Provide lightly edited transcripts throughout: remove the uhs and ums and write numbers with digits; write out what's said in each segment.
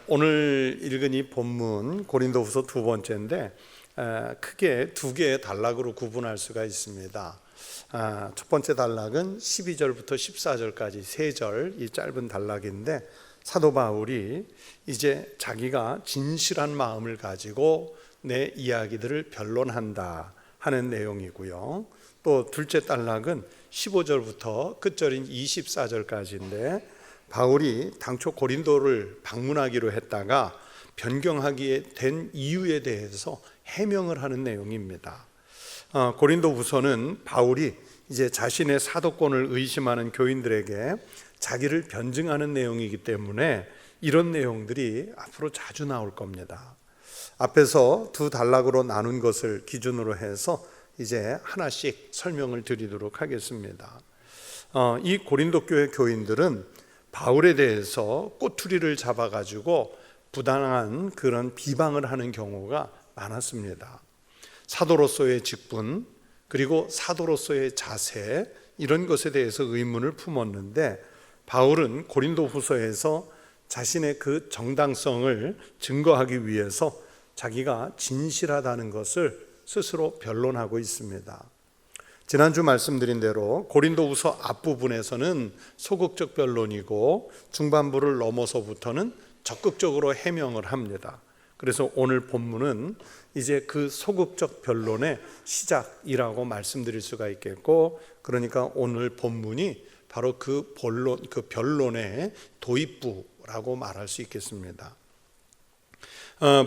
오늘 읽은 이 본문 고린도후서 두 번째인데 크게 두 개의 단락으로 구분할 수가 있습니다. 첫 번째 단락은 12절부터 14절까지 세 절, 이 짧은 단락인데 사도 바울이 이제 자기가 진실한 마음을 가지고 내 이야기들을 변론한다 하는 내용이고요. 또 둘째 단락은 15절부터 끝절인 24절까지인데 바울이 당초 고린도를 방문하기로 했다가 변경하게 된 이유에 대해서 해명을 하는 내용입니다. 고린도후서는 바울이 이제 자신의 사도권을 의심하는 교인들에게 자기를 변증하는 내용이기 때문에 이런 내용들이 앞으로 자주 나올 겁니다. 앞에서 두 단락으로 나눈 것을 기준으로 해서 이제 하나씩 설명을 드리도록 하겠습니다. 이 고린도 교회 교인들은 바울에 대해서 꼬투리를 잡아가지고 부당한 그런 비방을 하는 경우가 많았습니다. 사도로서의 직분, 그리고 사도로서의 자세, 이런 것에 대해서 의문을 품었는데 바울은 고린도후서에서 자신의 그 정당성을 증거하기 위해서 자기가 진실하다는 것을 스스로 변론하고 있습니다. 지난주 말씀드린 대로 고린도후서 앞부분에서는 소극적 변론이고 중반부를 넘어서부터는 적극적으로 해명을 합니다. 그래서 오늘 본문은 이제 그 소극적 변론의 시작이라고 말씀드릴 수가 있겠고, 그러니까 오늘 본문이 바로 그 변론의 도입부라고 말할 수 있겠습니다.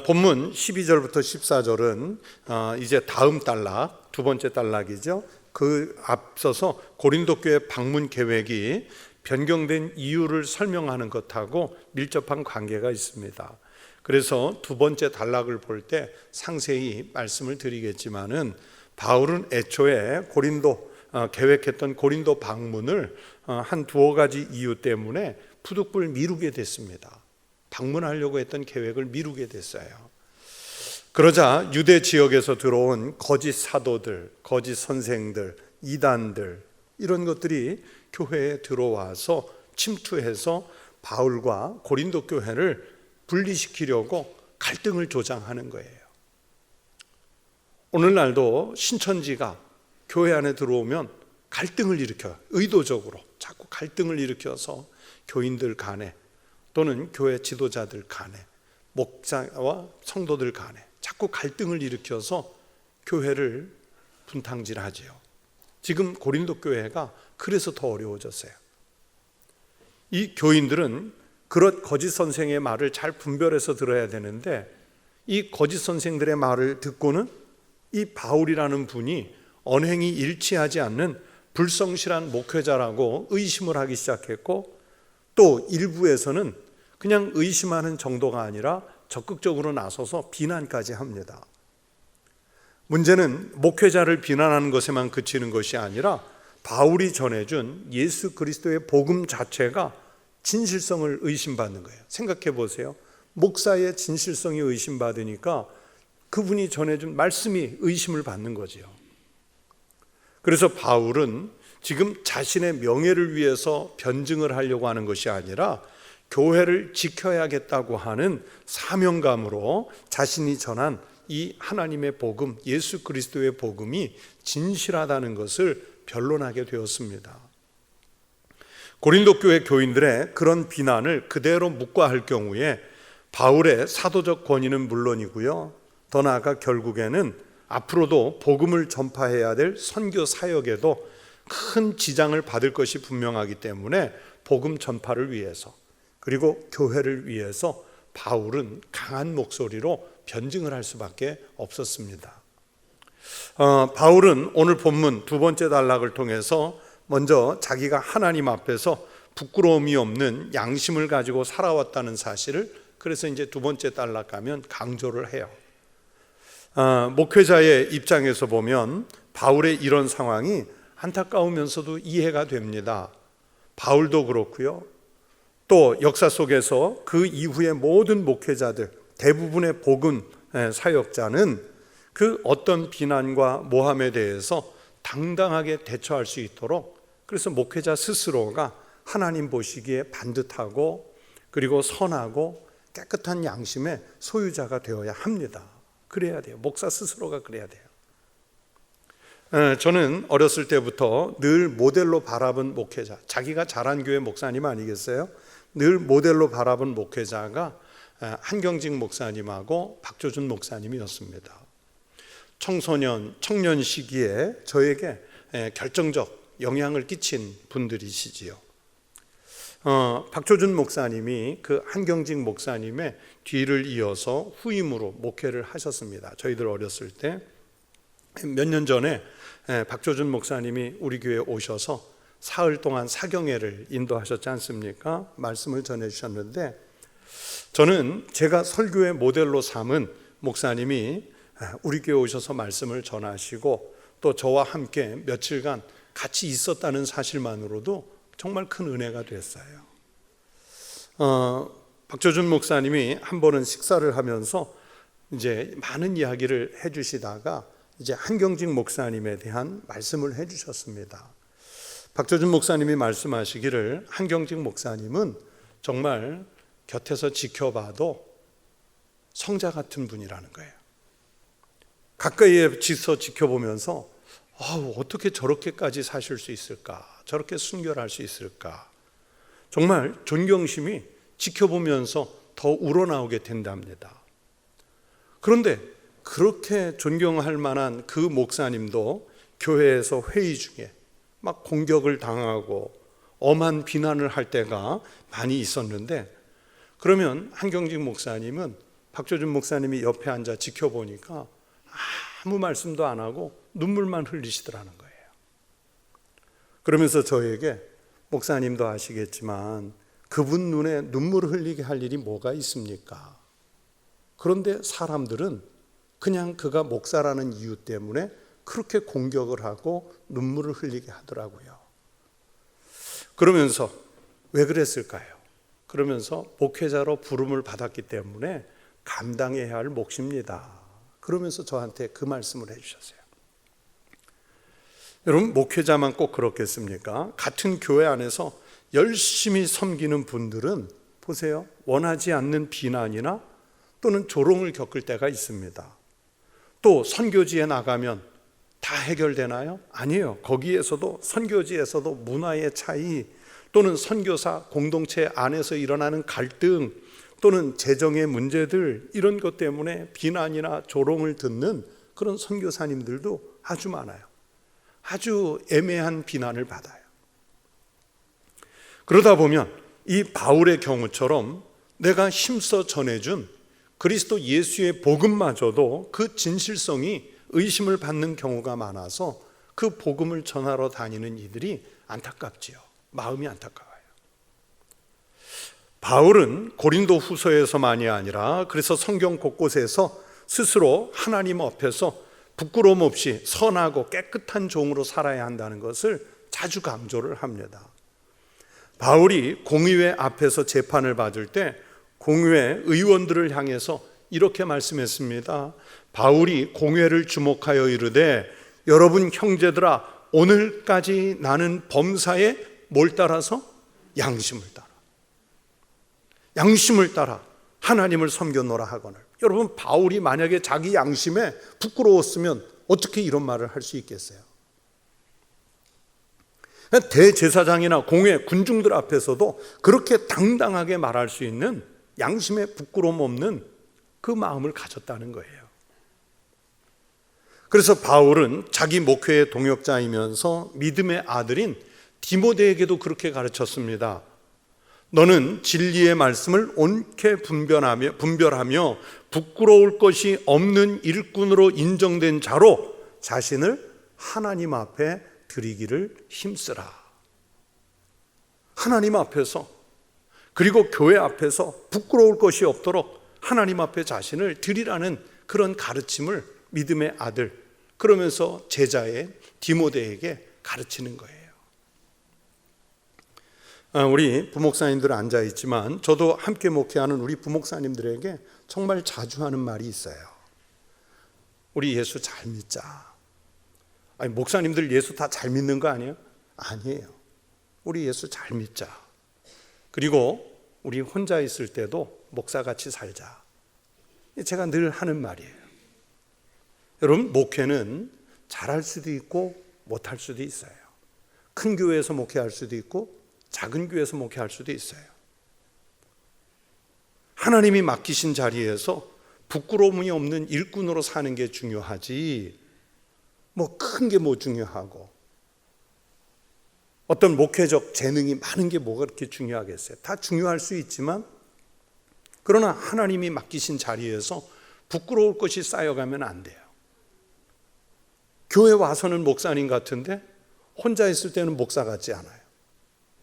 본문 12절부터 14절은 이제 다음 단락, 두 번째 단락이죠. 그 앞서서 고린도 교회 방문 계획이 변경된 이유를 설명하는 것하고 밀접한 관계가 있습니다. 그래서 두 번째 단락을 볼 때 상세히 말씀을 드리겠지만은 바울은 애초에 계획했던 고린도 방문을 한 두어 가지 이유 때문에 푸득불 미루게 됐습니다. 방문하려고 했던 계획을 미루게 됐어요. 그러자 유대 지역에서 들어온 거짓 사도들, 거짓 선생들, 이단들, 이런 것들이 교회에 들어와서 침투해서 바울과 고린도 교회를 분리시키려고 갈등을 조장하는 거예요. 오늘날도 신천지가 교회 안에 들어오면 갈등을 일으켜요. 의도적으로 자꾸 갈등을 일으켜서 교인들 간에 또는 교회 지도자들 간에 목사와 성도들 간에 자꾸 갈등을 일으켜서 교회를 분탕질하지요. 지금 고린도 교회가 그래서 더 어려워졌어요. 이 교인들은 그런 거짓 선생의 말을 잘 분별해서 들어야 되는데 이 거짓 선생들의 말을 듣고는 이 바울이라는 분이 언행이 일치하지 않는 불성실한 목회자라고 의심을 하기 시작했고, 또 일부에서는 그냥 의심하는 정도가 아니라 적극적으로 나서서 비난까지 합니다. 문제는 목회자를 비난하는 것에만 그치는 것이 아니라 바울이 전해준 예수 그리스도의 복음 자체가 진실성을 의심받는 거예요. 생각해 보세요. 목사의 진실성이 의심받으니까 그분이 전해준 말씀이 의심을 받는 거지요. 그래서 바울은 지금 자신의 명예를 위해서 변증을 하려고 하는 것이 아니라 교회를 지켜야겠다고 하는 사명감으로 자신이 전한 이 하나님의 복음, 예수 그리스도의 복음이 진실하다는 것을 변론하게 되었습니다. 고린도 교회 교인들의 그런 비난을 그대로 묵과할 경우에 바울의 사도적 권위는 물론이고요, 더 나아가 결국에는 앞으로도 복음을 전파해야 될 선교 사역에도 큰 지장을 받을 것이 분명하기 때문에 복음 전파를 위해서, 그리고 교회를 위해서 바울은 강한 목소리로 변증을 할 수밖에 없었습니다. 바울은 오늘 본문 두 번째 단락을 통해서 먼저 자기가 하나님 앞에서 부끄러움이 없는 양심을 가지고 살아왔다는 사실을, 그래서 이제 두 번째 단락 가면 강조를 해요. 목회자의 입장에서 보면 바울의 이런 상황이 안타까우면서도 이해가 됩니다. 바울도 그렇고요, 또 역사 속에서 그 이후의 모든 목회자들, 대부분의 복음 사역자는 그 어떤 비난과 모함에 대해서 당당하게 대처할 수 있도록, 그래서 목회자 스스로가 하나님 보시기에 반듯하고 그리고 선하고 깨끗한 양심의 소유자가 되어야 합니다. 그래야 돼요. 목사 스스로가 그래야 돼요. 저는 어렸을 때부터 늘 모델로 바라본 목회자, 자기가 자란 교회 목사님 아니겠어요? 늘 모델로 바라본 목회자가 한경직 목사님하고 박조준 목사님이었습니다. 청년 시기에 저에게 결정적 영향을 끼친 분들이시지요. 박조준 목사님이 그 한경직 목사님의 뒤를 이어서 후임으로 목회를 하셨습니다. 저희들 어렸을 때 몇 년 전에 박조준 목사님이 우리 교회에 오셔서 사흘 동안 사경회를 인도하셨지 않습니까? 말씀을 전해주셨는데, 저는 제가 설교의 모델로 삼은 목사님이 우리 교회에 오셔서 말씀을 전하시고 또 저와 함께 며칠간 같이 있었다는 사실만으로도 정말 큰 은혜가 됐어요. 박조준 목사님이 한 번은 식사를 하면서 이제 많은 이야기를 해주시다가 이제 한경직 목사님에 대한 말씀을 해주셨습니다. 박조준 목사님이 말씀하시기를 한경직 목사님은 정말 곁에서 지켜봐도 성자 같은 분이라는 거예요. 가까이에 지서 지켜보면서 어떻게 저렇게까지 사실 수 있을까? 저렇게 순결할 수 있을까? 정말 존경심이 지켜보면서 더 우러나오게 된답니다. 그런데 그렇게 존경할 만한 그 목사님도 교회에서 회의 중에 막 공격을 당하고 엄한 비난을 할 때가 많이 있었는데, 그러면 한경직 목사님은 박조준 목사님이 옆에 앉아 지켜보니까 아무 말씀도 안 하고 눈물만 흘리시더라는 거예요. 그러면서 저에게, 목사님도 아시겠지만 그분 눈에 눈물을 흘리게 할 일이 뭐가 있습니까? 그런데 사람들은 그냥 그가 목사라는 이유 때문에 그렇게 공격을 하고 눈물을 흘리게 하더라고요. 그러면서 왜 그랬을까요? 그러면서 목회자로 부름을 받았기 때문에 감당해야 할 몫입니다. 그러면서 저한테 그 말씀을 해주셨어요. 여러분, 목회자만 꼭 그렇겠습니까? 같은 교회 안에서 열심히 섬기는 분들은 보세요, 원하지 않는 비난이나 또는 조롱을 겪을 때가 있습니다. 또 선교지에 나가면 다 해결되나요? 아니에요. 거기에서도, 선교지에서도 문화의 차이 또는 선교사 공동체 안에서 일어나는 갈등 또는 재정의 문제들, 이런 것 때문에 비난이나 조롱을 듣는 그런 선교사님들도 아주 많아요. 아주 애매한 비난을 받아요. 그러다 보면 이 바울의 경우처럼 내가 힘써 전해준 그리스도 예수의 복음마저도 그 진실성이 의심을 받는 경우가 많아서 그 복음을 전하러 다니는 이들이 안타깝지요. 마음이 안타까워요. 바울은 고린도 후서에서만이 아니라 그래서 성경 곳곳에서 스스로 하나님 앞에서 부끄러움 없이 선하고 깨끗한 종으로 살아야 한다는 것을 자주 강조를 합니다. 바울이 공의회 앞에서 재판을 받을 때 공의회 의원들을 향해서 이렇게 말씀했습니다. 바울이 공회를 주목하여 이르되, 여러분 형제들아, 오늘까지 나는 범사에 뭘 따라서? 양심을 따라. 양심을 따라 하나님을 섬겨노라 하거늘. 여러분, 바울이 만약에 자기 양심에 부끄러웠으면 어떻게 이런 말을 할 수 있겠어요? 대제사장이나 공회 군중들 앞에서도 그렇게 당당하게 말할 수 있는 양심에 부끄러움 없는 그 마음을 가졌다는 거예요. 그래서 바울은 자기 목회의 동역자이면서 믿음의 아들인 디모데에게도 그렇게 가르쳤습니다. 너는 진리의 말씀을 옳게 분별하며 부끄러울 것이 없는 일꾼으로 인정된 자로 자신을 하나님 앞에 드리기를 힘쓰라. 하나님 앞에서, 그리고 교회 앞에서 부끄러울 것이 없도록 하나님 앞에 자신을 드리라는 그런 가르침을 믿음의 아들, 그러면서 제자의 디모데에게 가르치는 거예요. 우리 부목사님들 앉아 있지만 저도 함께 목회하는 우리 부목사님들에게 정말 자주 하는 말이 있어요. 우리 예수 잘 믿자. 아니, 목사님들 예수 다 잘 믿는 거 아니에요? 아니에요. 우리 예수 잘 믿자. 그리고 우리 혼자 있을 때도 목사같이 살자. 제가 늘 하는 말이에요. 여러분, 목회는 잘할 수도 있고 못할 수도 있어요. 큰 교회에서 목회할 수도 있고 작은 교회에서 목회할 수도 있어요. 하나님이 맡기신 자리에서 부끄러움이 없는 일꾼으로 사는 게 중요하지, 뭐 큰 게 뭐 중요하고 어떤 목회적 재능이 많은 게 뭐가 그렇게 중요하겠어요? 다 중요할 수 있지만, 그러나 하나님이 맡기신 자리에서 부끄러울 것이 쌓여가면 안 돼요. 교회 와서는 목사님 같은데 혼자 있을 때는 목사 같지 않아요.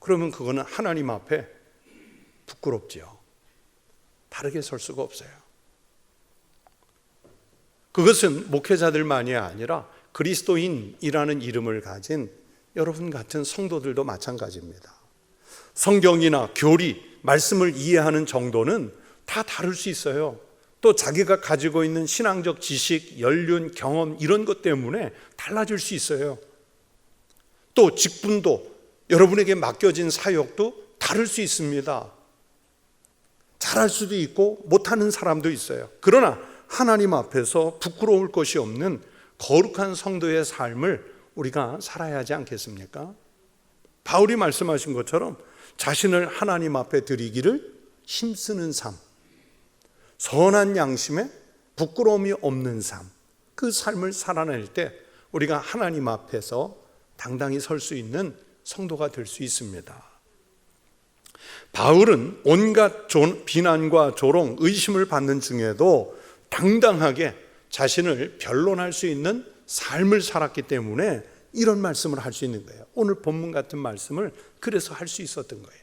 그러면 그거는 하나님 앞에 부끄럽지요. 바르게 설 수가 없어요. 그것은 목회자들만이 아니라 그리스도인이라는 이름을 가진 여러분 같은 성도들도 마찬가지입니다. 성경이나 교리, 말씀을 이해하는 정도는 다 다를 수 있어요. 또 자기가 가지고 있는 신앙적 지식, 연륜, 경험 이런 것 때문에 달라질 수 있어요. 또 직분도, 여러분에게 맡겨진 사역도 다를 수 있습니다. 잘할 수도 있고 못하는 사람도 있어요. 그러나 하나님 앞에서 부끄러울 것이 없는 거룩한 성도의 삶을 우리가 살아야 하지 않겠습니까? 바울이 말씀하신 것처럼 자신을 하나님 앞에 드리기를 힘쓰는 삶, 선한 양심에 부끄러움이 없는 삶, 그 삶을 살아낼 때 우리가 하나님 앞에서 당당히 설 수 있는 성도가 될 수 있습니다. 바울은 온갖 비난과 조롱, 의심을 받는 중에도 당당하게 자신을 변론할 수 있는 삶을 살았기 때문에 이런 말씀을 할 수 있는 거예요. 오늘 본문 같은 말씀을 그래서 할 수 있었던 거예요.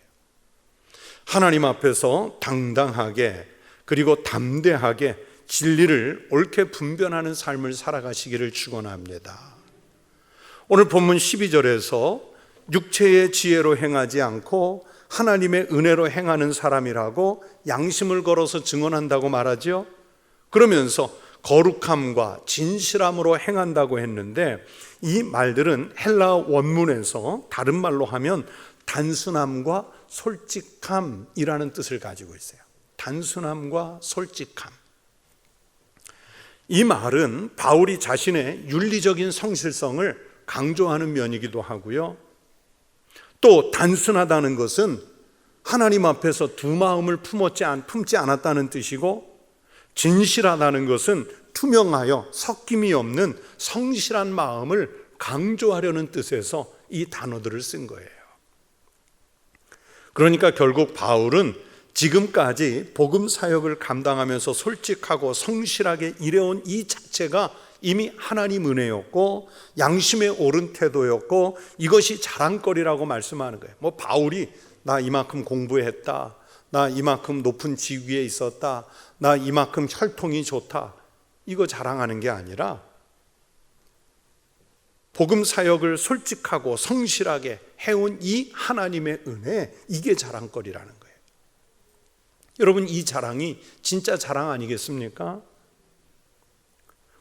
하나님 앞에서 당당하게 그리고 담대하게 진리를 옳게 분별하는 삶을 살아가시기를 축원합니다. 오늘 본문 12절에서 육체의 지혜로 행하지 않고 하나님의 은혜로 행하는 사람이라고 양심을 걸어서 증언한다고 말하죠. 그러면서 거룩함과 진실함으로 행한다고 했는데, 이 말들은 헬라 원문에서 다른 말로 하면 단순함과 솔직함이라는 뜻을 가지고 있어요. 단순함과 솔직함. 이 말은 바울이 자신의 윤리적인 성실성을 강조하는 면이기도 하고요. 또 단순하다는 것은 하나님 앞에서 두 마음을 품지 않았다는 뜻이고, 진실하다는 것은 투명하여 섞임이 없는 성실한 마음을 강조하려는 뜻에서 이 단어들을 쓴 거예요. 그러니까 결국 바울은 지금까지 복음 사역을 감당하면서 솔직하고 성실하게 일해온 이 자체가 이미 하나님 은혜였고 양심의 옳은 태도였고 이것이 자랑거리라고 말씀하는 거예요. 뭐 바울이 나 이만큼 공부했다, 나 이만큼 높은 직위에 있었다, 나 이만큼 혈통이 좋다, 이거 자랑하는 게 아니라 복음 사역을 솔직하고 성실하게 해온 이 하나님의 은혜, 이게 자랑거리라는 거예요. 여러분, 이 자랑이 진짜 자랑 아니겠습니까?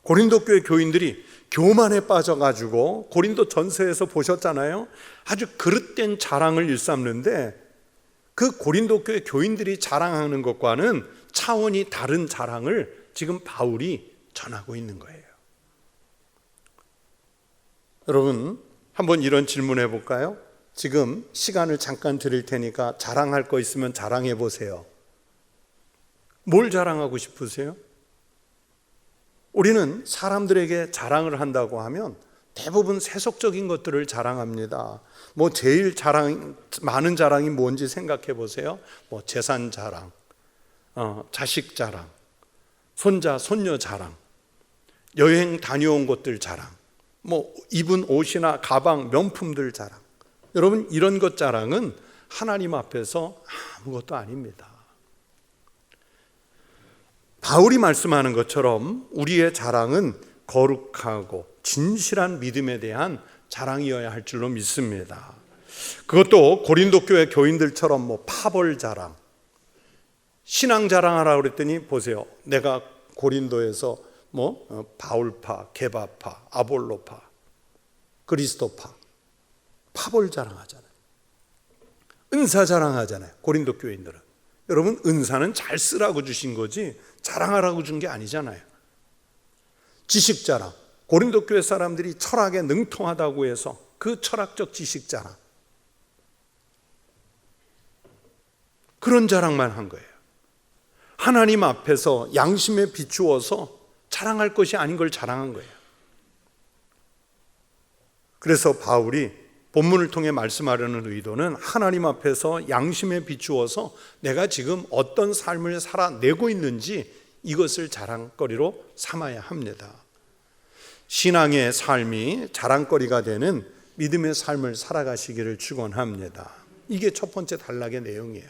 고린도 교회 교인들이 교만에 빠져가지고 고린도 전서에서 보셨잖아요. 아주 그릇된 자랑을 일삼는데 그 고린도 교회 교인들이 자랑하는 것과는 차원이 다른 자랑을 지금 바울이 전하고 있는 거예요. 여러분, 한번 이런 질문 해볼까요? 지금 시간을 잠깐 드릴 테니까 자랑할 거 있으면 자랑해 보세요. 뭘 자랑하고 싶으세요? 우리는 사람들에게 자랑을 한다고 하면 대부분 세속적인 것들을 자랑합니다. 뭐 제일 많은 자랑이 뭔지 생각해 보세요. 뭐 재산 자랑, 자식 자랑, 손자, 손녀 자랑, 여행 다녀온 곳들 자랑, 뭐 입은 옷이나 가방, 명품들 자랑. 여러분, 이런 것 자랑은 하나님 앞에서 아무것도 아닙니다. 바울이 말씀하는 것처럼 우리의 자랑은 거룩하고 진실한 믿음에 대한 자랑이어야 할 줄로 믿습니다. 그것도 고린도 교회 교인들처럼 뭐 파벌 자랑, 신앙 자랑하라고 그랬더니 보세요. 내가 고린도에서 뭐 바울파, 게바파, 아볼로파, 그리스도파, 파벌 자랑하잖아요. 은사 자랑하잖아요. 고린도 교인들은 여러분, 은사는 잘 쓰라고 주신 거지 자랑하라고 준 게 아니잖아요. 지식 자랑, 고린도 교회 사람들이 철학에 능통하다고 해서 그 철학적 지식 자랑, 그런 자랑만 한 거예요. 하나님 앞에서 양심에 비추어서 자랑할 것이 아닌 걸 자랑한 거예요. 그래서 바울이 본문을 통해 말씀하려는 의도는 하나님 앞에서 양심에 비추어서 내가 지금 어떤 삶을 살아내고 있는지 이것을 자랑거리로 삼아야 합니다. 신앙의 삶이 자랑거리가 되는 믿음의 삶을 살아가시기를 축원합니다. 이게 첫 번째 단락의 내용이에요.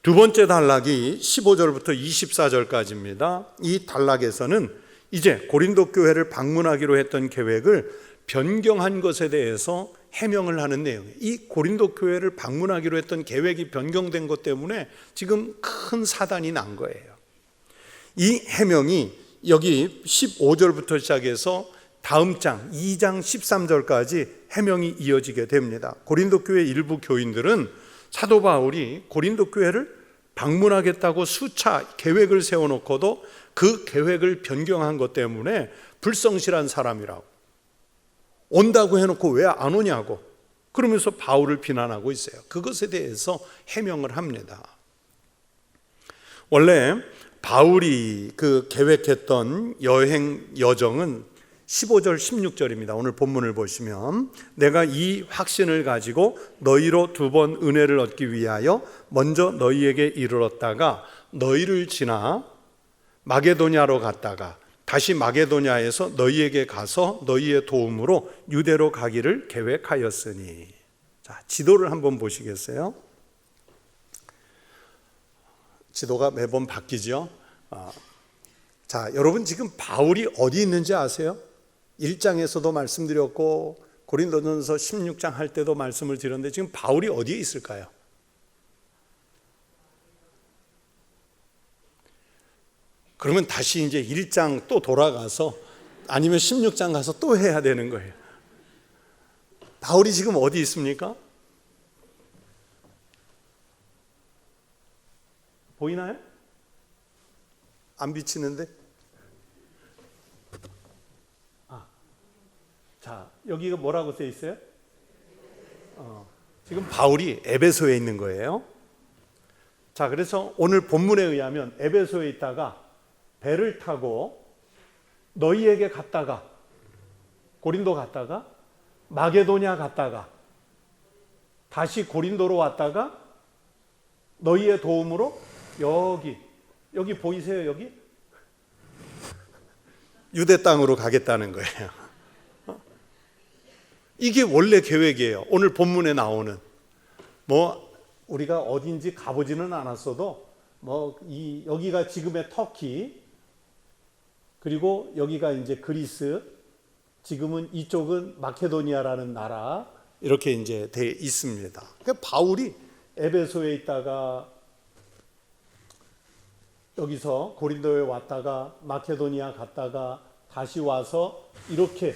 두 번째 단락이 15절부터 24절까지입니다. 이 단락에서는 이제 고린도 교회를 방문하기로 했던 계획을 변경한 것에 대해서 해명을 하는 내용이에요. 이 고린도 교회를 방문하기로 했던 계획이 변경된 것 때문에 지금 큰 사단이 난 거예요. 이 해명이 여기 15절부터 시작해서 다음 장 2장 13절까지 해명이 이어지게 됩니다. 고린도 교회 일부 교인들은 사도 바울이 고린도 교회를 방문하겠다고 수차 계획을 세워놓고도 그 계획을 변경한 것 때문에 불성실한 사람이라고, 온다고 해놓고 왜 안 오냐고 그러면서 바울을 비난하고 있어요. 그것에 대해서 해명을 합니다. 원래 바울이 그 계획했던 여행 여정은 15절 16절입니다. 오늘 본문을 보시면 내가 이 확신을 가지고 너희로 두 번 은혜를 얻기 위하여 먼저 너희에게 이르렀다가 너희를 지나 마게도냐로 갔다가 다시 마게도냐에서 너희에게 가서 너희의 도움으로 유대로 가기를 계획하였으니. 자, 지도를 한번 보시겠어요? 지도가 매번 바뀌죠. 자, 여러분 지금 바울이 어디 있는지 아세요? 1장에서도 말씀드렸고 고린도전서 16장 할 때도 말씀을 드렸는데 지금 바울이 어디에 있을까요? 그러면 다시 이제 1장 또 돌아가서 아니면 16장 가서 또 해야 되는 거예요. 바울이 지금 어디 있습니까? 보이나요? 안 비치는데? 자, 여기가 뭐라고 써 있어요? 지금 바울이 에베소에 있는 거예요. 자, 그래서 오늘 본문에 의하면 에베소에 있다가 배를 타고 너희에게 갔다가 고린도 갔다가 마게도냐 갔다가 다시 고린도로 왔다가 너희의 도움으로 여기 보이세요? 여기 유대 땅으로 가겠다는 거예요. 이게 원래 계획이에요. 오늘 본문에 나오는 우리가 어딘지 가보지는 않았어도 여기가 지금의 터키, 그리고 여기가 이제 그리스, 지금은 이쪽은 마케도니아라는 나라, 이렇게 이제 돼 있습니다. 그러니까 바울이 에베소에 있다가 여기서 고린도에 왔다가 마케도니아 갔다가 다시 와서 이렇게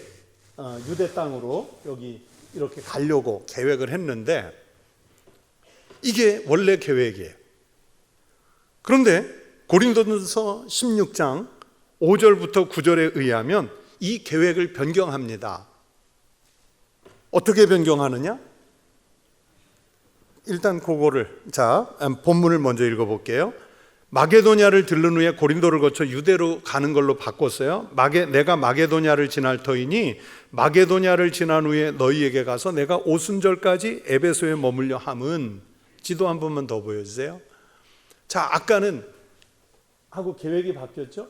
유대 땅으로 여기 이렇게 가려고 계획을 했는데 이게 원래 계획이에요. 그런데 고린도전서 16장 5절부터 9절에 의하면 이 계획을 변경합니다. 어떻게 변경하느냐? 일단 그거를 본문을 먼저 읽어볼게요. 마게도냐를 들른 후에 고린도를 거쳐 유대로 가는 걸로 바꿨어요. 내가 마게도냐를 지날 터이니 마게도냐를 지난 후에 너희에게 가서 내가 오순절까지 에베소에 머물려 함은. 지도 한 번만 더 보여주세요. 자, 아까는 하고 계획이 바뀌었죠.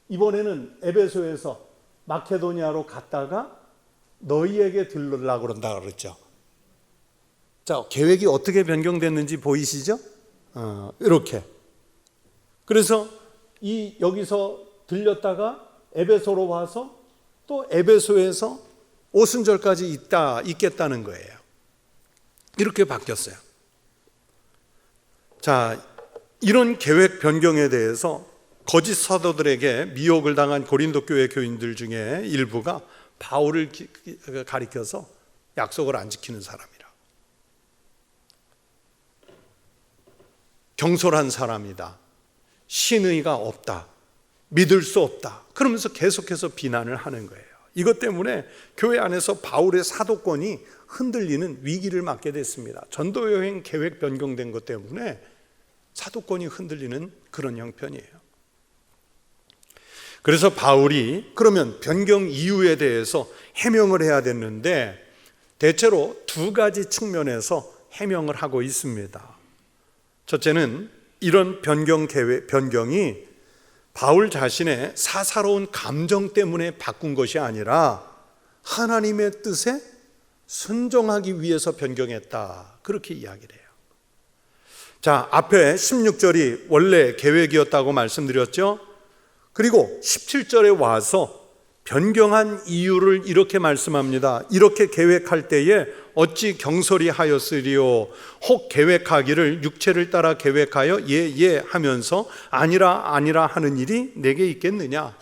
이번에는 에베소에서 마케도니아로 갔다가 너희에게 들르려고 그런다 그랬죠. 자, 계획이 어떻게 변경됐는지 보이시죠? 이렇게. 그래서 여기서 들렸다가 에베소로 와서 또 에베소에서 오순절까지 있겠다는 거예요. 이렇게 바뀌었어요. 자, 이런 계획 변경에 대해서 거짓 사도들에게 미혹을 당한 고린도 교회 교인들 중에 일부가 바울을 가리켜서 약속을 안 지키는 사람이라. 경솔한 사람이다, 신의가 없다, 믿을 수 없다, 그러면서 계속해서 비난을 하는 거예요. 이것 때문에 교회 안에서 바울의 사도권이 흔들리는 위기를 맞게 됐습니다. 전도 여행 계획 변경된 것 때문에 사도권이 흔들리는 그런 형편이에요. 그래서 바울이 그러면 변경 이유에 대해서 해명을 해야 됐는데 대체로 두 가지 측면에서 해명을 하고 있습니다. 첫째는 이런 변경이 바울 자신의 사사로운 감정 때문에 바꾼 것이 아니라 하나님의 뜻에 순종하기 위해서 변경했다, 그렇게 이야기를 해요. 자, 앞에 16절이 원래 계획이었다고 말씀드렸죠. 그리고 17절에 와서 변경한 이유를 이렇게 말씀합니다. 이렇게 계획할 때에 어찌 경솔히 하였으리요, 혹 계획하기를 육체를 따라 계획하여 예 하면서 아니라 하는 일이 내게 있겠느냐.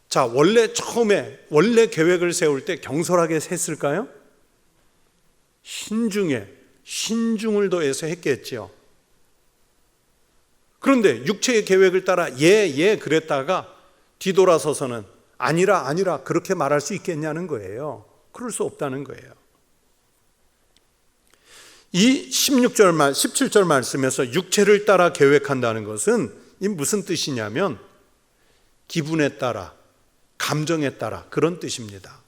자, 원래 처음에 계획을 세울 때 경솔하게 했을까요? 신중을 더해서 했겠죠. 그런데 육체의 계획을 따라 예 그랬다가 뒤돌아서서는 아니라 그렇게 말할 수 있겠냐는 거예요. 그럴 수 없다는 거예요. 이 17절 말씀에서 육체를 따라 계획한다는 것은 이 무슨 뜻이냐면 기분에 따라, 감정에 따라, 그런 뜻입니다.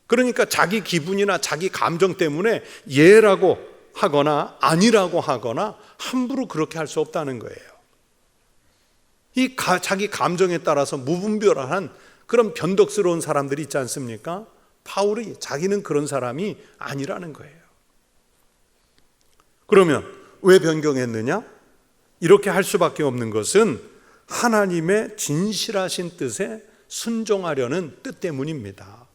그러니까 자기 기분이나 자기 감정 때문에 예라고 하거나 아니라고 하거나 함부로 그렇게 할 수 없다는 거예요. 자기 감정에 따라서 무분별한 그런 변덕스러운 사람들이 있지 않습니까? 바울이 자기는 그런 사람이 아니라는 거예요. 그러면 왜 변경했느냐? 이렇게 할 수밖에 없는 것은 하나님의 진실하신 뜻에 순종하려는 뜻 때문입니다.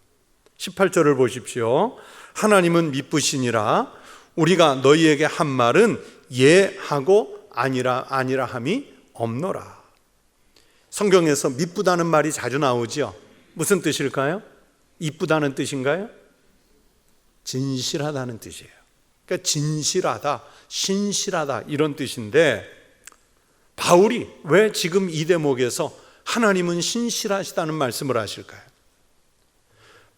18절을 보십시오. 하나님은 미쁘시니라 우리가 너희에게 한 말은 예 하고 아니라 함이 없노라. 성경에서 미쁘다는 말이 자주 나오죠. 무슨 뜻일까요? 이쁘다는 뜻인가요? 진실하다는 뜻이에요. 그러니까 진실하다, 신실하다, 이런 뜻인데 바울이 왜 지금 이 대목에서 하나님은 신실하시다는 말씀을 하실까요?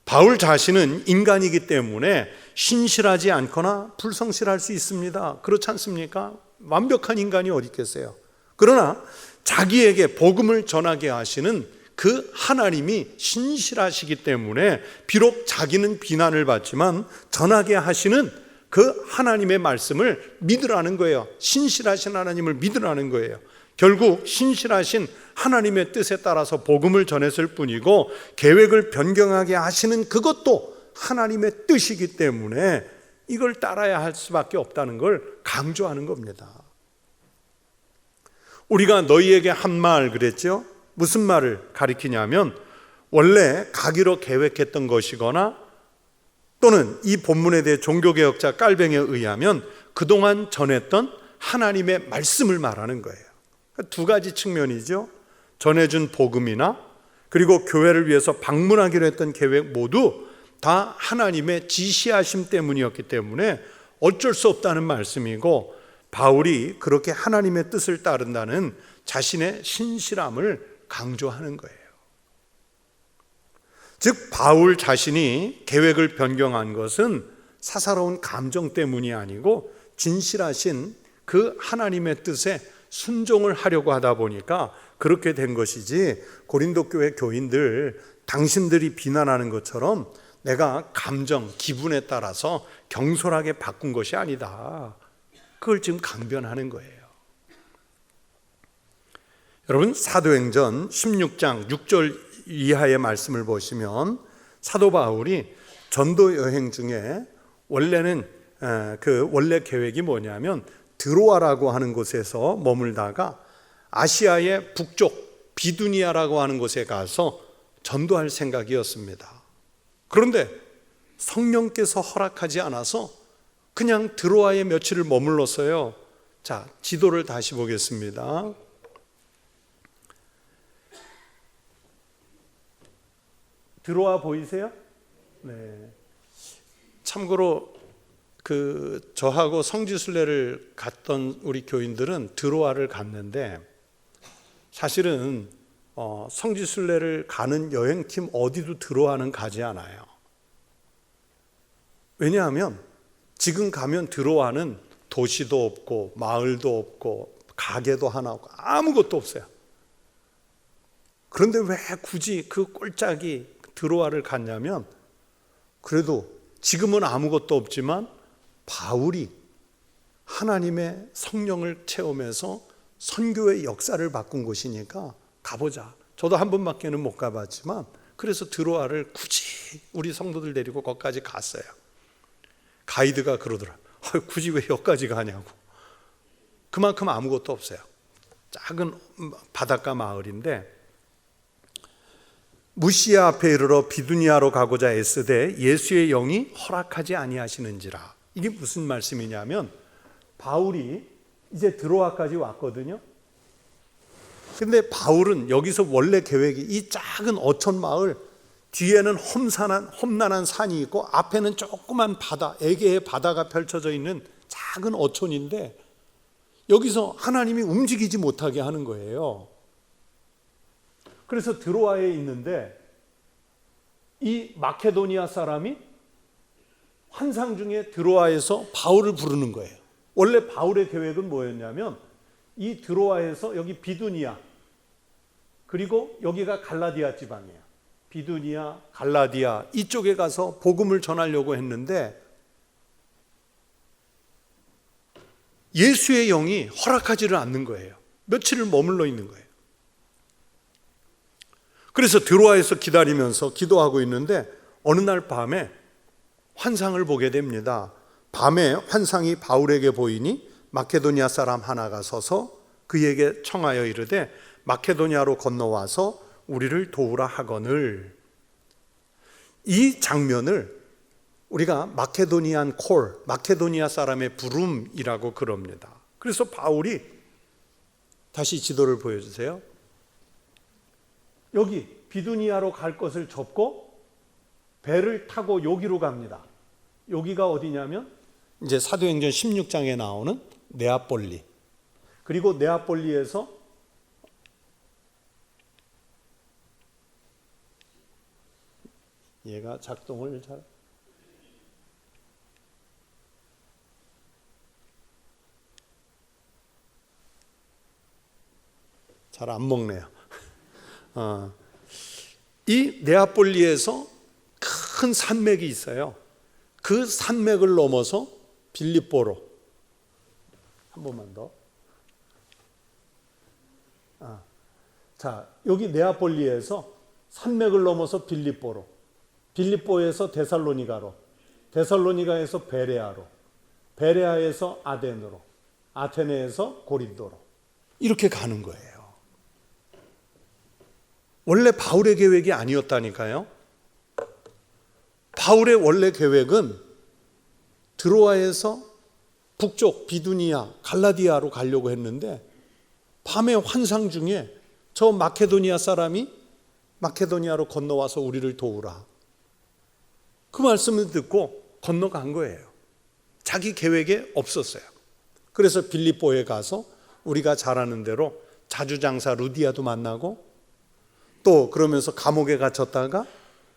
바울 자신은 인간이기 때문에 신실하지 않거나 불성실할 수 있습니다. 그렇지 않습니까? 완벽한 인간이 어디 있겠어요? 그러나 자기에게 복음을 전하게 하시는 그 하나님이 신실하시기 때문에 비록 자기는 비난을 받지만 전하게 하시는 그 하나님의 말씀을 믿으라는 거예요. 신실하신 하나님을 믿으라는 거예요. 결국 신실하신 하나님의 뜻에 따라서 복음을 전했을 뿐이고 계획을 변경하게 하시는 그것도 하나님의 뜻이기 때문에 이걸 따라야 할 수밖에 없다는 걸 강조하는 겁니다. 우리가 너희에게 한 말 그랬죠? 무슨 말을 가리키냐면 원래 가기로 계획했던 것이거나 또는 이 본문에 대해 종교개혁자 깔뱅에 의하면 그동안 전했던 하나님의 말씀을 말하는 거예요. 두 가지 측면이죠. 전해준 복음이나 그리고 교회를 위해서 방문하기로 했던 계획 모두 다 하나님의 지시하심 때문이었기 때문에 어쩔 수 없다는 말씀이고 바울이 그렇게 하나님의 뜻을 따른다는 자신의 신실함을 강조하는 거예요. 즉 바울 자신이 계획을 변경한 것은 사사로운 감정 때문이 아니고 진실하신 그 하나님의 뜻에 순종을 하려고 하다 보니까 그렇게 된 것이지 고린도 교회 교인들 당신들이 비난하는 것처럼 내가 감정, 기분에 따라서 경솔하게 바꾼 것이 아니다. 그걸 지금 강변하는 거예요. 여러분 사도행전 16장 6절 이하의 말씀을 보시면 사도 바울이 전도 여행 중에 원래는 원래 계획이 뭐냐면 드로아라고 하는 곳에서 머물다가 아시아의 북쪽 비두니아라고 하는 곳에 가서 전도할 생각이었습니다. 그런데 성령께서 허락하지 않아서 그냥 드로아에 며칠을 머물렀어요. 자, 지도를 다시 보겠습니다. 드로아 보이세요? 네. 참고로 저하고 성지순례를 갔던 우리 교인들은 드로아를 갔는데, 사실은 성지순례를 가는 여행팀 어디도 드로아는 가지 않아요. 왜냐하면 지금 가면 드로아는 도시도 없고 마을도 없고 가게도 하나 없고 아무것도 없어요. 그런데 왜 굳이 그 꼴짝이 드로아를 갔냐면, 그래도 지금은 아무것도 없지만 바울이 하나님의 성령을 체험해서 선교의 역사를 바꾼 곳이니까 가보자. 저도 한 번밖에는 못 가봤지만, 그래서 드로아를 굳이 우리 성도들 데리고 거기까지 갔어요. 가이드가 그러더라. 굳이 왜 여기까지 가냐고. 그만큼 아무것도 없어요. 작은 바닷가 마을인데, 무시아 앞에 이르러 비두니아로 가고자 애쓰되 예수의 영이 허락하지 아니하시는지라. 이게 무슨 말씀이냐면, 바울이 이제 드로아까지 왔거든요. 근데 바울은 여기서 원래 계획이 이 작은 어촌 마을 뒤에는 험난한 산이 있고 앞에는 조그만 바다, 에게의 바다가 펼쳐져 있는 작은 어촌인데, 여기서 하나님이 움직이지 못하게 하는 거예요. 그래서 드로아에 있는데 이 마케도니아 사람이 환상 중에 드로아에서 바울을 부르는 거예요. 원래 바울의 계획은 뭐였냐면, 이 드로아에서 여기 비두니아, 그리고 여기가 갈라디아 지방이에요. 비두니아, 갈라디아 이쪽에 가서 복음을 전하려고 했는데 예수의 영이 허락하지를 않는 거예요. 며칠을 머물러 있는 거예요. 그래서 드로아에서 기다리면서 기도하고 있는데 어느 날 밤에 환상을 보게 됩니다. 밤에 환상이 바울에게 보이니 마케도니아 사람 하나가 서서 그에게 청하여 이르되 마케도니아로 건너와서 우리를 도우라 하거늘. 이 장면을 우리가 마케도니안 콜, 마케도니아 사람의 부름이라고 그럽니다. 그래서 바울이, 다시 지도를 보여주세요. 여기 비두니아로 갈 것을 접고 배를 타고 여기로 갑니다. 여기가 어디냐면 이제 사도행전 16장에 나오는 네아폴리. 그리고 네아폴리에서 얘가 작동을 잘 안 먹네요. 이 네아폴리에서 큰 산맥이 있어요. 그 산맥을 넘어서 빌립보로, 한 번만 더. 자, 여기 네아폴리에서 산맥을 넘어서 빌립보로, 빌립보에서 데살로니가로, 데살로니가에서 베레아로, 베레아에서 아덴으로, 아테네에서 고린도로 이렇게 가는 거예요. 원래 바울의 계획이 아니었다니까요. 바울의 원래 계획은 드로아에서 북쪽 비두니아, 갈라디아로 가려고 했는데 밤에 환상 중에 저 마케도니아 사람이 마케도니아로 건너와서 우리를 도우라. 그 말씀을 듣고 건너간 거예요. 자기 계획에 없었어요. 그래서 빌립보에 가서 우리가 잘 아는 대로 자주장사 루디아도 만나고, 또 그러면서 감옥에 갇혔다가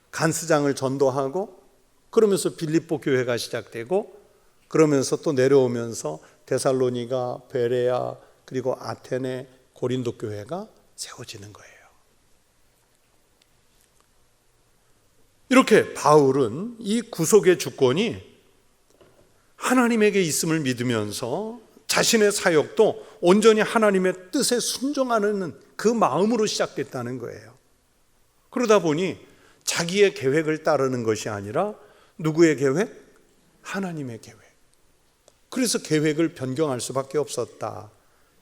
간스장을 전도하고, 그러면서 빌립보 교회가 시작되고, 그러면서 또 내려오면서 데살로니가, 베레아, 그리고 아테네, 고린도 교회가 세워지는 거예요. 이렇게 바울은 이 구속의 주권이 하나님에게 있음을 믿으면서 자신의 사역도 온전히 하나님의 뜻에 순종하는 그 마음으로 시작됐다는 거예요. 그러다 보니 자기의 계획을 따르는 것이 아니라 누구의 계획? 하나님의 계획. 그래서 계획을 변경할 수밖에 없었다.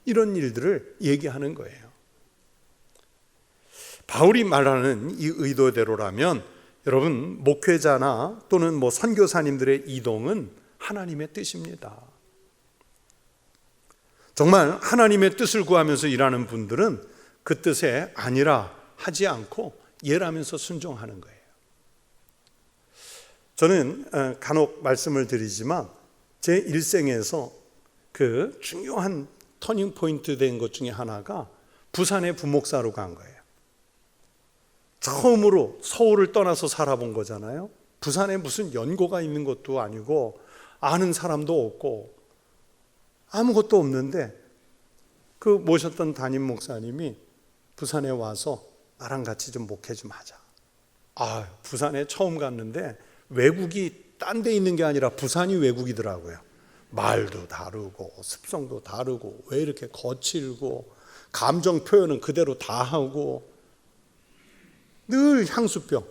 이런 일들을 얘기하는 거예요. 바울이 말하는 이 의도대로라면 여러분, 목회자나 또는 선교사님들의 이동은 하나님의 뜻입니다. 정말 하나님의 뜻을 구하면서 일하는 분들은 그 뜻에 아니라 하지 않고 예라면서 순종하는 거예요. 저는 간혹 말씀을 드리지만 제 일생에서 그 중요한 터닝 포인트 된 것 중에 하나가 부산에 부목사로 간 거예요. 처음으로 서울을 떠나서 살아본 거잖아요. 부산에 무슨 연고가 있는 것도 아니고 아는 사람도 없고 아무것도 없는데 그 모셨던 담임 목사님이 부산에 와서 나랑 같이 좀 목회 좀 하자. 부산에 처음 갔는데 외국이 딴 데 있는 게 아니라 부산이 외국이더라고요. 말도 다르고 습성도 다르고 왜 이렇게 거칠고 감정 표현은 그대로 다 하고 늘 향수병.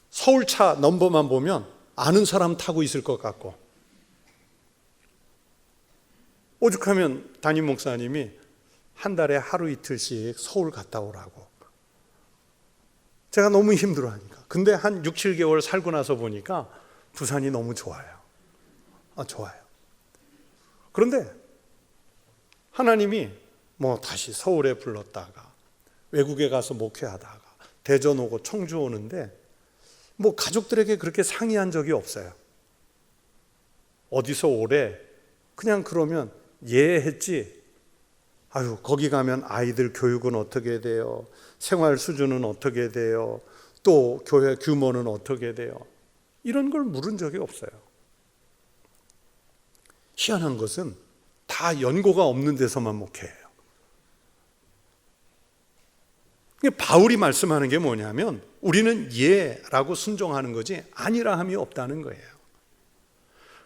서울차 넘버만 보면 아는 사람 타고 있을 것 같고, 오죽하면 담임 목사님이 한 달에 하루 이틀씩 서울 갔다 오라고. 제가 너무 힘들어하니까. 근데 한 6, 7개월 살고 나서 보니까 부산이 너무 좋아요. 좋아요. 그런데 하나님이 다시 서울에 불렀다가 외국에 가서 목회하다가 대전 오고 청주 오는데 가족들에게 그렇게 상의한 적이 없어요. 어디서 오래? 그냥 그러면 예 했지. 거기 가면 아이들 교육은 어떻게 돼요? 생활 수준은 어떻게 돼요? 또 교회 규모는 어떻게 돼요? 이런 걸 물은 적이 없어요. 희한한 것은 다 연고가 없는 데서만 목회해요. 바울이 말씀하는 게 뭐냐면 우리는 예라고 순종하는 거지 아니라함이 없다는 거예요.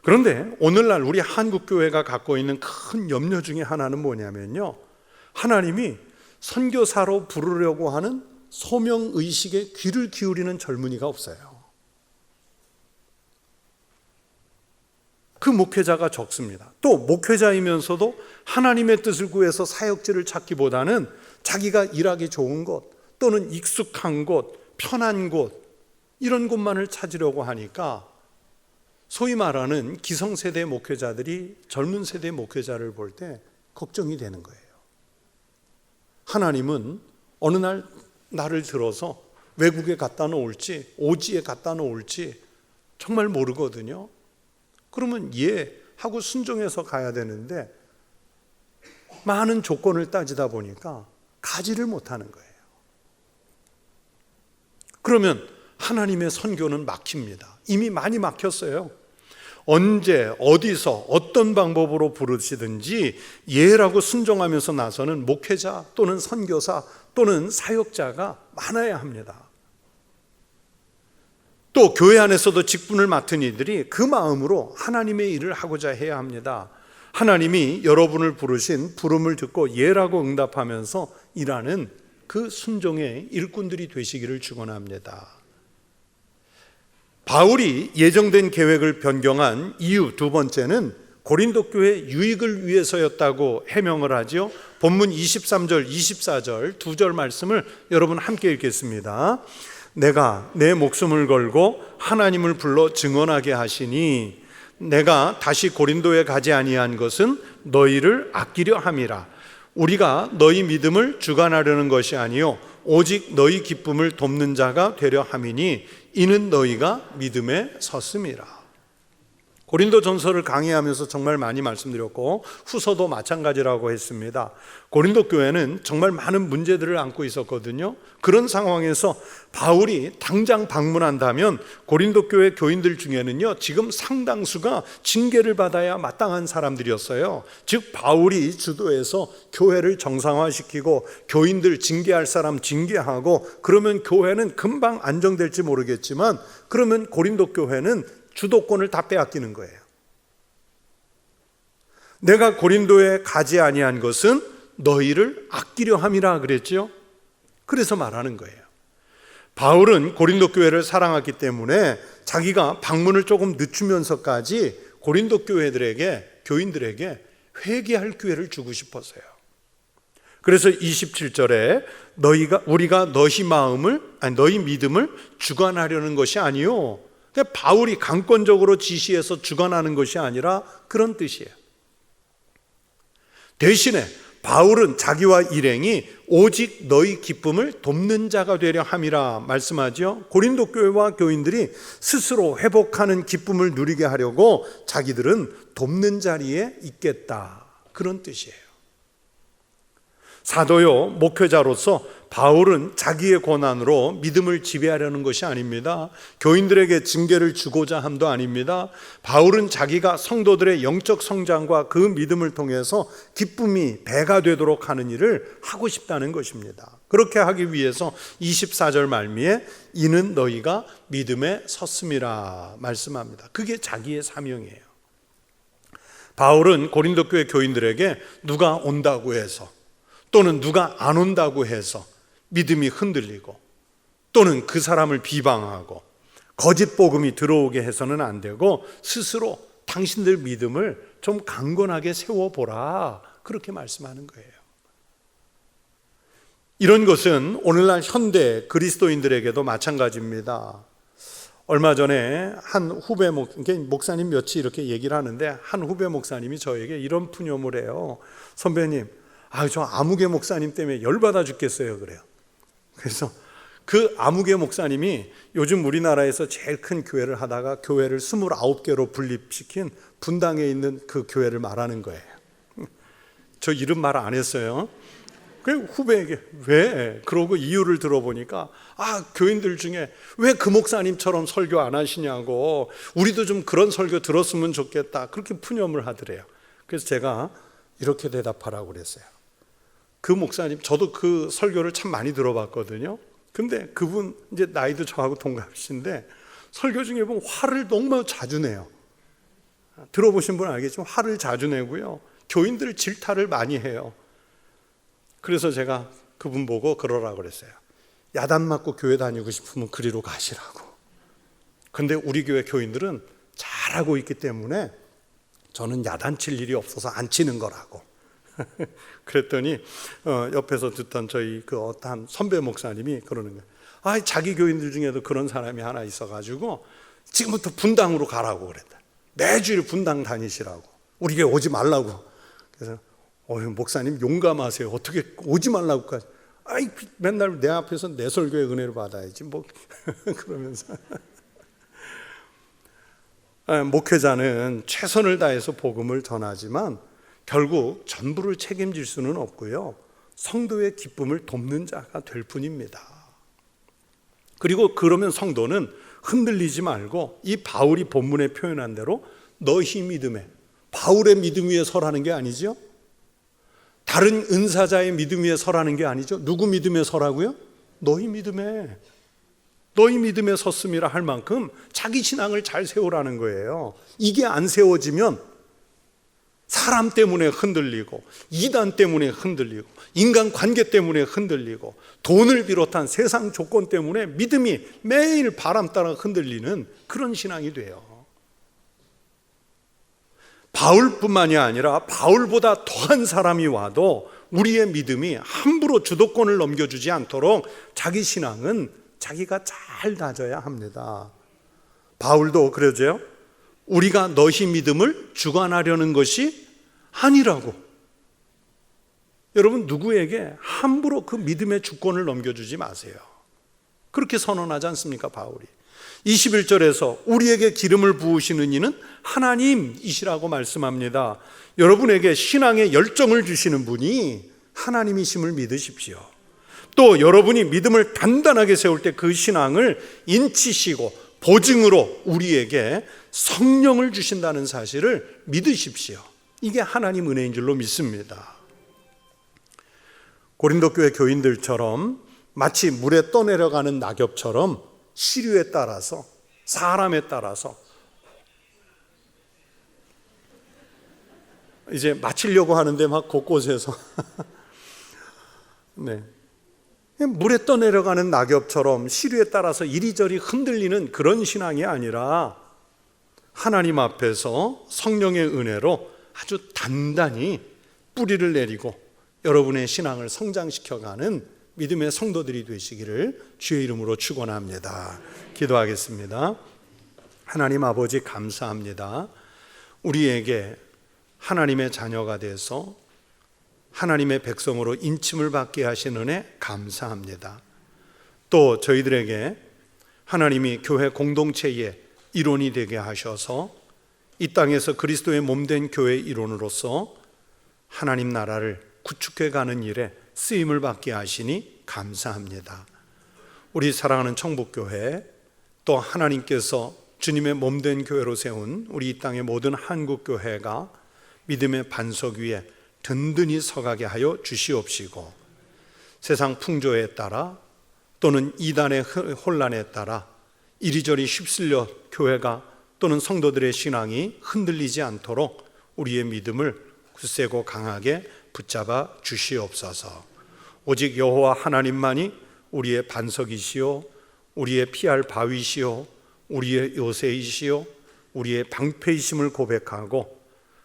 그런데 오늘날 우리 한국교회가 갖고 있는 큰 염려 중에 하나는 뭐냐면요, 하나님이 선교사로 부르려고 하는 소명의식에 귀를 기울이는 젊은이가 없어요. 그 목회자가 적습니다. 또 목회자이면서도 하나님의 뜻을 구해서 사역지를 찾기보다는 자기가 일하기 좋은 곳 또는 익숙한 곳, 편한 곳, 이런 곳만을 찾으려고 하니까 소위 말하는 기성세대 목회자들이 젊은 세대 목회자를 볼 때 걱정이 되는 거예요. 하나님은 어느 날 나를 들어서 외국에 갖다 놓을지 오지에 갖다 놓을지 정말 모르거든요. 그러면 예 하고 순종해서 가야 되는데 많은 조건을 따지다 보니까 가지를 못하는 거예요. 그러면 하나님의 선교는 막힙니다. 이미 많이 막혔어요. 언제 어디서 어떤 방법으로 부르시든지 예라고 순종하면서 나서는 목회자 또는 선교사 또는 사역자가 많아야 합니다. 또 교회 안에서도 직분을 맡은 이들이 그 마음으로 하나님의 일을 하고자 해야 합니다. 하나님이 여러분을 부르신 부름을 듣고 예라고 응답하면서 일하는 그 순종의 일꾼들이 되시기를 축원합니다. 바울이 예정된 계획을 변경한 이유 두 번째는 고린도 교회 유익을 위해서였다고 해명을 하죠. 본문 23절, 24절 두 절 말씀을 여러분 함께 읽겠습니다. 내가 내 목숨을 걸고 하나님을 불러 증언하게 하시니 내가 다시 고린도에 가지 아니한 것은 너희를 아끼려 함이라. 우리가 너희 믿음을 주관하려는 것이 아니요 오직 너희 기쁨을 돕는 자가 되려 함이니 이는 너희가 믿음에 섰음이라. 고린도 전서를 강의하면서 정말 많이 말씀드렸고 후서도 마찬가지라고 했습니다. 고린도 교회는 정말 많은 문제들을 안고 있었거든요. 그런 상황에서 바울이 당장 방문한다면 고린도 교회 교인들 중에는요 지금 상당수가 징계를 받아야 마땅한 사람들이었어요. 즉 바울이 주도해서 교회를 정상화시키고 교인들 징계할 사람 징계하고 그러면 교회는 금방 안정될지 모르겠지만 그러면 고린도 교회는 주도권을 다 빼앗기는 거예요. 내가 고린도에 가지 아니한 것은 너희를 아끼려 함이라 그랬죠. 그래서 말하는 거예요. 바울은 고린도 교회를 사랑했기 때문에 자기가 방문을 조금 늦추면서까지 고린도 교인들에게 회개할 기회를 주고 싶었어요. 그래서 27절에 우리가 너희 믿음을 주관하려는 것이 아니요. 바울이 강권적으로 지시해서 주관하는 것이 아니라 그런 뜻이에요. 대신에 바울은 자기와 일행이 오직 너희 기쁨을 돕는 자가 되려 함이라 말씀하죠. 고린도 교회와 교인들이 스스로 회복하는 기쁨을 누리게 하려고 자기들은 돕는 자리에 있겠다, 그런 뜻이에요. 사도요 목회자로서 바울은 자기의 권한으로 믿음을 지배하려는 것이 아닙니다. 교인들에게 징계를 주고자 함도 아닙니다. 바울은 자기가 성도들의 영적 성장과 그 믿음을 통해서 기쁨이 배가 되도록 하는 일을 하고 싶다는 것입니다. 그렇게 하기 위해서 24절 말미에 이는 너희가 믿음에 섰음이라 말씀합니다. 그게 자기의 사명이에요. 바울은 고린도 교회 교인들에게 누가 온다고 해서 또는 누가 안 온다고 해서 믿음이 흔들리고 또는 그 사람을 비방하고 거짓 복음이 들어오게 해서는 안 되고 스스로 당신들 믿음을 좀 강건하게 세워보라, 그렇게 말씀하는 거예요. 이런 것은 오늘날 현대 그리스도인들에게도 마찬가지입니다. 얼마 전에 한 후배 목사님 몇이 이렇게 얘기를 하는데, 한 후배 목사님이 저에게 이런 푸념을 해요. 선배님, 저 아무개 목사님 때문에 열받아 죽겠어요, 그래요. 그래서 그 아무개 목사님이 요즘 우리나라에서 제일 큰 교회를 하다가 교회를 29개로 분립시킨 분당에 있는 그 교회를 말하는 거예요. 저 이름 말 안 했어요. 그 후배에게 왜? 그러고 이유를 들어보니까 교인들 중에 왜 그 목사님처럼 설교 안 하시냐고, 우리도 좀 그런 설교 들었으면 좋겠다, 그렇게 푸념을 하더래요. 그래서 제가 이렇게 대답하라고 그랬어요. 그 목사님, 저도 그 설교를 참 많이 들어봤거든요. 근데 그분 이제 나이도 저하고 동갑이신데 설교 중에 보면 화를 너무 자주 내요. 들어보신 분은 알겠지만 화를 자주 내고요, 교인들 질타를 많이 해요. 그래서 제가 그분 보고 그러라고 그랬어요. 야단 맞고 교회 다니고 싶으면 그리로 가시라고. 근데 우리 교회 교인들은 잘하고 있기 때문에 저는 야단 칠 일이 없어서 안 치는 거라고. 그랬더니 옆에서 듣던 저희 그 어떤 선배 목사님이 그러는 거예요. 자기 교인들 중에도 그런 사람이 하나 있어가지고 지금부터 분당으로 가라고 그랬다. 매주일 분당 다니시라고, 우리 교회 오지 말라고. 그래서 목사님 용감하세요. 어떻게 오지 말라고까지. 맨날 내 앞에서 내 설교의 은혜를 받아야지 뭐. 그러면서 목회자는 최선을 다해서 복음을 전하지만 결국 전부를 책임질 수는 없고요, 성도의 기쁨을 돕는 자가 될 뿐입니다. 그리고 그러면 성도는 흔들리지 말고 이 바울이 본문에 표현한 대로 너희 믿음에, 바울의 믿음 위에 서라는 게 아니죠. 다른 은사자의 믿음 위에 서라는 게 아니죠. 누구 믿음에 서라고요? 너희 믿음에 섰음이라 할 만큼 자기 신앙을 잘 세우라는 거예요. 이게 안 세워지면 사람 때문에 흔들리고, 이단 때문에 흔들리고, 인간관계 때문에 흔들리고, 돈을 비롯한 세상 조건 때문에 믿음이 매일 바람 따라 흔들리는 그런 신앙이 돼요. 바울뿐만이 아니라 바울보다 더한 사람이 와도 우리의 믿음이 함부로 주도권을 넘겨주지 않도록 자기 신앙은 자기가 잘 다져야 합니다. 바울도 그러죠. 우리가 너희 믿음을 주관하려는 것이 아니라고. 여러분, 누구에게 함부로 그 믿음의 주권을 넘겨주지 마세요. 그렇게 선언하지 않습니까, 바울이? 21절에서 우리에게 기름을 부으시는 이는 하나님이시라고 말씀합니다. 여러분에게 신앙의 열정을 주시는 분이 하나님이심을 믿으십시오. 또 여러분이 믿음을 단단하게 세울 때 그 신앙을 인치시고 보증으로 우리에게 성령을 주신다는 사실을 믿으십시오. 이게 하나님 은혜인 줄로 믿습니다. 고린도 교회 교인들처럼 마치 물에 떠내려가는 낙엽처럼 시류에 따라서, 사람에 따라서 이제 마치려고 하는데 막 곳곳에서 물에 떠내려가는 낙엽처럼 시류에 따라서 이리저리 흔들리는 그런 신앙이 아니라 하나님 앞에서 성령의 은혜로 아주 단단히 뿌리를 내리고 여러분의 신앙을 성장시켜가는 믿음의 성도들이 되시기를 주의 이름으로 축원합니다. 기도하겠습니다. 하나님 아버지, 감사합니다. 우리에게 하나님의 자녀가 돼서 하나님의 백성으로 인침을 받게 하신 은혜 감사합니다. 또 저희들에게 하나님이 교회 공동체의 일원이 되게 하셔서 이 땅에서 그리스도의 몸된 교회 일원으로서 하나님 나라를 구축해 가는 일에 쓰임을 받게 하시니 감사합니다. 우리 사랑하는 청북교회, 또 하나님께서 주님의 몸된 교회로 세운 우리 이 땅의 모든 한국교회가 믿음의 반석 위에 든든히 서가게 하여 주시옵시고, 세상 풍조에 따라 또는 이단의 혼란에 따라 이리저리 휩쓸려 교회가 또는 성도들의 신앙이 흔들리지 않도록 우리의 믿음을 굳세고 강하게 붙잡아 주시옵소서. 오직 여호와 하나님만이 우리의 반석이시요, 우리의 피할 바위시요, 우리의 요새이시요, 우리의 방패이심을 고백하고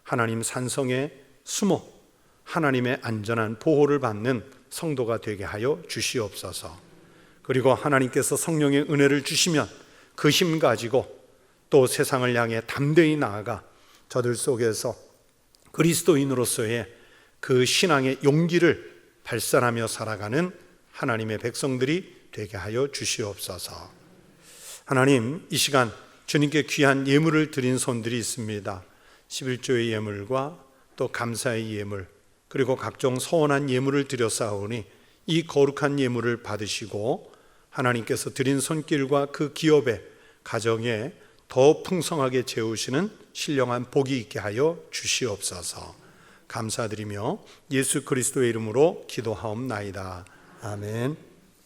하나님 산성에 숨어 하나님의 안전한 보호를 받는 성도가 되게 하여 주시옵소서. 그리고 하나님께서 성령의 은혜를 주시면 그 힘 가지고 또 세상을 향해 담대히 나아가 저들 속에서 그리스도인으로서의 그 신앙의 용기를 발산하며 살아가는 하나님의 백성들이 되게 하여 주시옵소서. 하나님, 이 시간 주님께 귀한 예물을 드린 손들이 있습니다. 11조의 예물과 또 감사의 예물, 그리고 각종 서원한 예물을 드렸사오니 이 거룩한 예물을 받으시고 하나님께서 드린 손길과 그 기업에, 가정에 더 풍성하게 채우시는 신령한 복이 있게 하여 주시옵소서. 감사드리며 예수 그리스도의 이름으로 기도하옵나이다. 아멘.